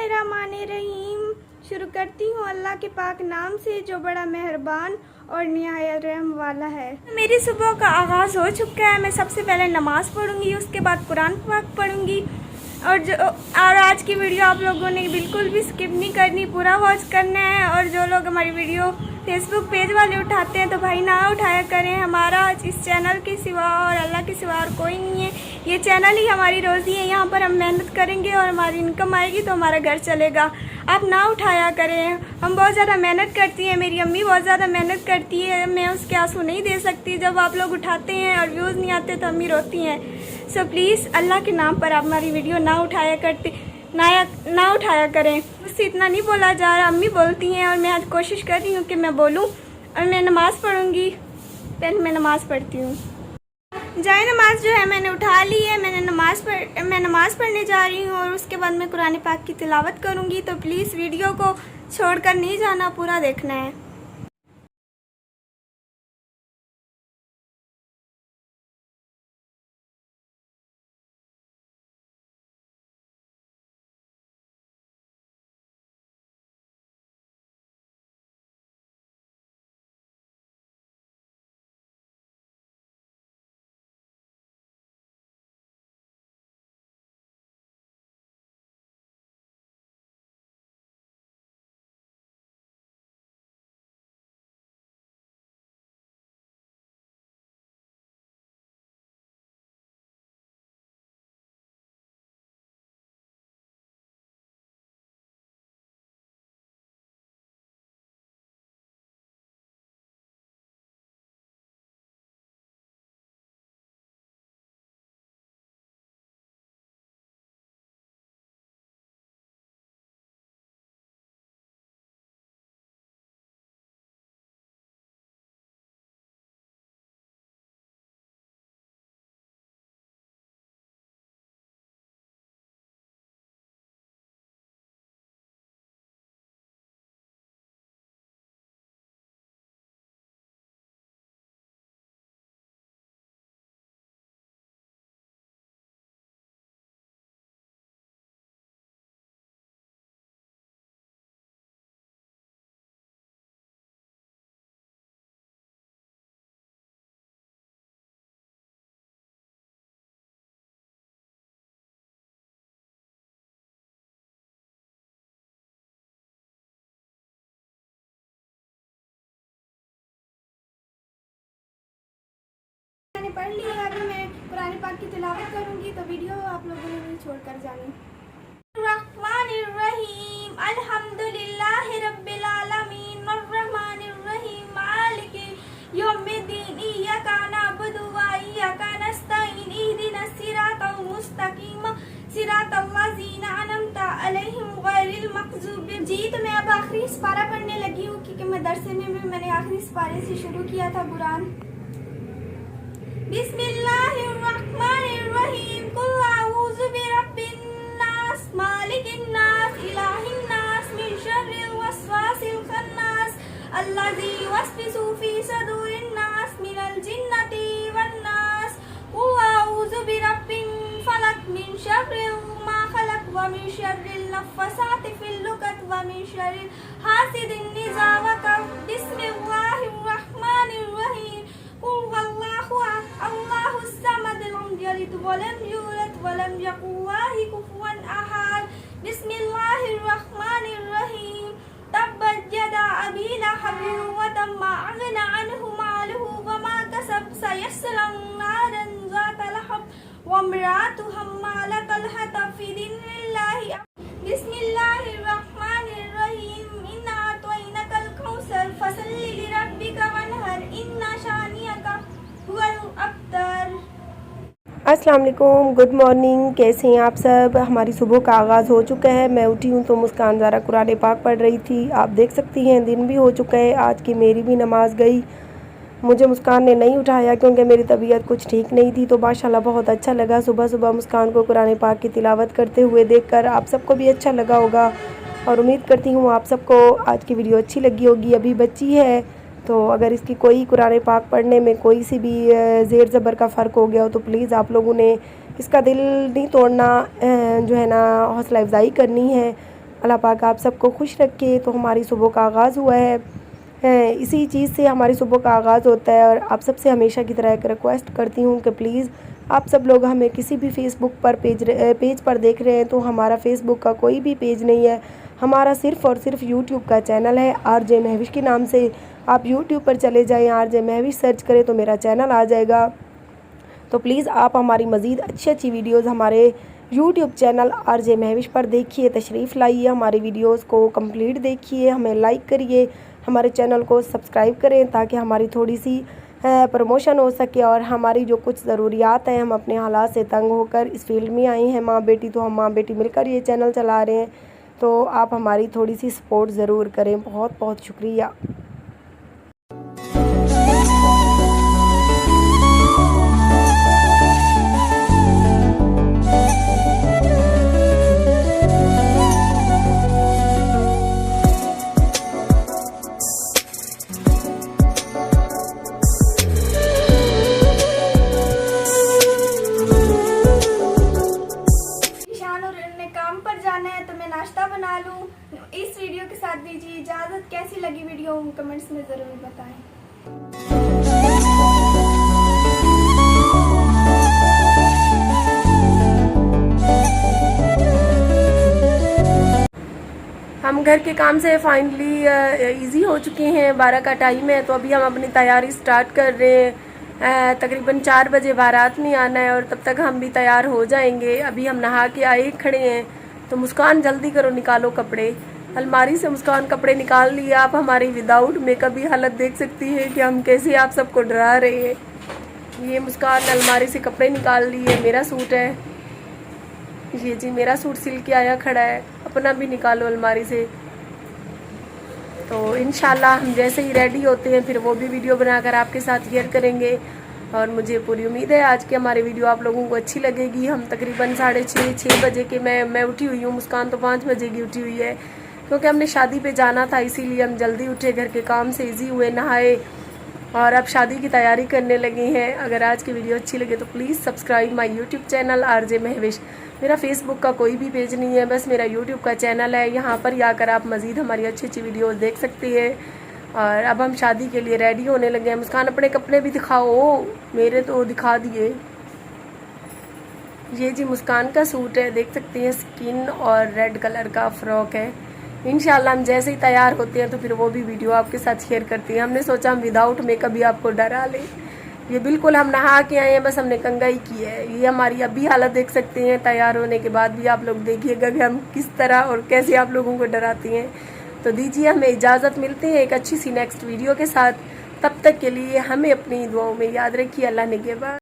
बिस्मिल्लाहिर्रहमानिर्रहीम। शुरू करती हूँ अल्लाह के पाक नाम से जो बड़ा मेहरबान और निहायत रहम वाला है। मेरी सुबह का आगाज़ हो चुका है। मैं सबसे पहले नमाज़ पढ़ूँगी, उसके बाद कुरान पाक पढ़ूँगी और आज की वीडियो आप लोगों ने बिल्कुल भी स्किप नहीं करनी, पूरा वॉच करना है। और जो लोग हमारी वीडियो फेसबुक पेज वाले उठाते हैं तो भाई ना उठाया करें। हमारा इस चैनल के सिवा और अल्लाह के सिवा और कोई नहीं है। ये चैनल ही हमारी रोज़ी है। यहाँ पर हम मेहनत करेंगे और हमारी इनकम आएगी तो हमारा घर चलेगा। आप ना उठाया करें। हम बहुत ज़्यादा मेहनत करती हैं, मेरी अम्मी बहुत ज़्यादा मेहनत करती है। मैं उसके आंसू नहीं दे सकती। जब आप लोग उठाते हैं और व्यूज़ नहीं आते तो अम्मी रोती हैं। सो प्लीज़ अल्लाह के नाम पर आप हमारी वीडियो ना उठाया करें। मुझसे इतना नहीं बोला जा रहा, अम्मी बोलती हैं और मैं आज कोशिश कर रही हूँ कि मैं बोलूँ। और मैं नमाज़ पढ़ूँगी। पहले मैं नमाज़ पढ़ती हूँ। जाए नमाज जो है मैंने उठा ली है। मैं नमाज़ पढ़ने जा रही हूँ और उसके बाद मैं कुरान पाक की तिलावत करूँगी। तो प्लीज़ वीडियो को छोड़कर नहीं जाना, पूरा देखना है। मैंने पढ़ लिया है। अभी मैं कुरान पाक की तिलावत करूँगी तो वीडियो आप लोगों ने नहीं छोड़कर जानी। रहमानिर्रहीम अल्हम्दुलिल्लाहि रब्बिल आलमीन अर्रहमानिर्रहीम मालिकि यौमिद्दीन इय्याका नअबुदु व इय्याका नस्तईन इहदिनस सिरातल मुस्तकीम सिरातल लज़ीना अनअमता अलैहिम गैरिल मग़ज़ूबि। जी तो मैं अब आखिरी सिपारा पढ़ने लगी हूँ क्योंकि मदरसे में भी मैंने आखिरी सिपारे से शुरू किया था कुरान। बिस्मिल्लाहिर्रहमानिर्रहीम कुल अऊज़ु बिरब्बिन नास मालिकिन नास इलाहिन नास मिन शर्रिल वस्वासिल खन्नास अल्लज़ी युवस्विसु फी सदूरिन नास मिनल जिन्नति वन नास। कुल अऊज़ु बिरब्बिन फलक मिन शर्रि मा खलक व मिन शर्रिल नफ़्फ़ासाति फिल उक़द व मिन शर्रि हासिदिन इज़ा वक़ब। बिस्मिल्लाहिर्रहमानिर्रहीम कुल हुवल्लाहु अल्लाहुस समद लम यलिद व लम यूलद व लम यकुल लहु कुफुवन अहद। बिस्मिल्लाहिर्रहमानिर्रहीम तब्बत यदा अबी लहब व तम्मा अगना अन्हु मालुहु व मा कसब सयस्ला नारन ज़ाता लहब व इम्राअतुहु हम्मालतल हतब फी दिनिल्लाहि। बिस्मिल्लाहिर्रहमानिर्रहीम इन्ना अतैनाकल कौसर फसल्लि लिरब्बिका वनहर इन्ना शानिअका हुवल अब्तर। अस्सलाम वालेकुम, गुड मॉर्निंग। कैसे हैं आप सब? हमारी सुबह का आगाज़ हो चुका है। मैं उठी हूँ तो मुस्कान ज़रा कुरान पाक पढ़ रही थी। आप देख सकती हैं दिन भी हो चुका है। आज की मेरी भी नमाज गई। मुझे मुस्कान ने नहीं उठाया क्योंकि मेरी तबीयत कुछ ठीक नहीं थी। तो माशाल्लाह बहुत अच्छा लगा सुबह सुबह मुस्कान को कुरान पाक की तिलावत करते हुए देखकर। आप सबको भी अच्छा लगा होगा और उम्मीद करती हूँ आप सबको आज की वीडियो अच्छी लगी होगी। अभी बच्ची है तो अगर इसकी कोई कुरान पाक पढ़ने में कोई सी भी ज़ेर ज़बर का फ़र्क हो गया हो तो प्लीज़ आप लोगों ने इसका दिल नहीं तोड़ना, जो है ना हौसला अफजाई करनी है। अल्लाह पाक आप सबको खुश रखे। तो हमारी सुबह का आगाज़ हुआ है, इसी चीज़ से हमारी सुबह का आगाज़ होता है। और आप सबसे हमेशा की तरह एक रिक्वेस्ट करती हूँ कि प्लीज़ आप सब लोग हमें किसी भी फेसबुक पर पेज पर देख रहे हैं तो हमारा फेसबुक का कोई भी पेज नहीं है, हमारा सिर्फ़ और सिर्फ यूट्यूब का चैनल है आरजे महविश के नाम से। आप यूट्यूब पर चले जाएँ, आरजे महविश सर्च करें तो मेरा चैनल आ जाएगा। तो प्लीज़ आप हमारी मज़ीद अच्छी वीडियोज़ हमारे यूट्यूब चैनल आरजे महविश पर देखिए, तशरीफ़ लाइए, हमारी वीडियोज़ को कंप्लीट देखिए, हमें लाइक करिए, हमारे चैनल को सब्सक्राइब करें ताकि हमारी थोड़ी सी प्रमोशन हो सके। और हमारी जो कुछ ज़रूरियात हैं, हम अपने हालात से तंग होकर इस फील्ड में आई हैं माँ बेटी, तो हम माँ बेटी मिलकर ये चैनल चला रहे हैं। तो आप हमारी थोड़ी सी सपोर्ट ज़रूर करें। बहुत बहुत शुक्रिया। काम पर जाना है तो मैं नाश्ता बना लूँ। इस वीडियो के साथ दीजिए इजाज़त। कैसी लगी वीडियो कमेंट्स में ज़रूर बताएं। हम घर के काम से फाइनली इजी हो चुके हैं। 12 का टाइम है तो अभी हम अपनी तैयारी स्टार्ट कर रहे हैं। तकरीबन 4 बजे बारात में आना है और तब तक हम भी तैयार हो जाएंगे। अभी हम नहा के आए खड़े हैं। तो मुस्कान जल्दी करो, निकालो कपड़े। अलमारी से मुस्कान कपड़े निकाल लिए। आप हमारी विदाउट मेकअप भी हालत देख सकती हैं कि हम कैसे आप सबको डरा रहे हैं। ये मुस्कान अलमारी से कपड़े निकाल लिए। मेरा सूट है ये जी, मेरा सूट सिल के आया खड़ा है। अपना भी निकालो अलमारी से। तो इंशाल्लाह हम जैसे ही रेडी होते हैं फिर वो भी वीडियो बनाकर आपके साथ शेयर करेंगे। और मुझे पूरी उम्मीद है आज की हमारी वीडियो आप लोगों को अच्छी लगेगी। हम तकरीबन 6:30 बजे के मैं उठी हुई हूँ। मुस्कान तो 5 बजे की उठी हुई है क्योंकि हमने शादी पे जाना था, इसीलिए हम जल्दी उठे, घर के काम से इजी हुए, नहाए और अब शादी की तैयारी करने लगे हैं। अगर आज की वीडियो अच्छी लगे तो please subscribe my YouTube channel RJ Mahvish. मेरा फेसबुक का कोई भी पेज नहीं है, बस मेरा यूट्यूब का चैनल है। यहाँ पर आकर आप मज़ीद हमारी अच्छी वीडियोस देख सकती है। और अब हम शादी के लिए रेडी होने लगे हैं। मुस्कान अपने कपड़े भी दिखाओ, मेरे तो दिखा दिए। ये जी मुस्कान का सूट है, देख सकती हैं, स्किन और रेड कलर का फ्रॉक है। इंशाल्लाह हम जैसे ही तैयार होते हैं तो फिर वो भी वीडियो आपके साथ शेयर करती हैं। हमने सोचा हम विदाउट मेकअप भी आपको डरा लें। ये बिल्कुल हम नहा के आए हैं, बस हमने कंघी की है। ये हमारी अभी हालत देख सकते हैं। तैयार होने के बाद भी आप लोग देखिएगा कि हम किस तरह और कैसे आप लोगों को डराती हैं। तो दीजिए हमें इजाज़त, मिलते हैं एक अच्छी सी नेक्स्ट वीडियो के साथ। तब तक के लिए हमें अपनी दुआओं में याद रखिए। अल्लाह निगहबान।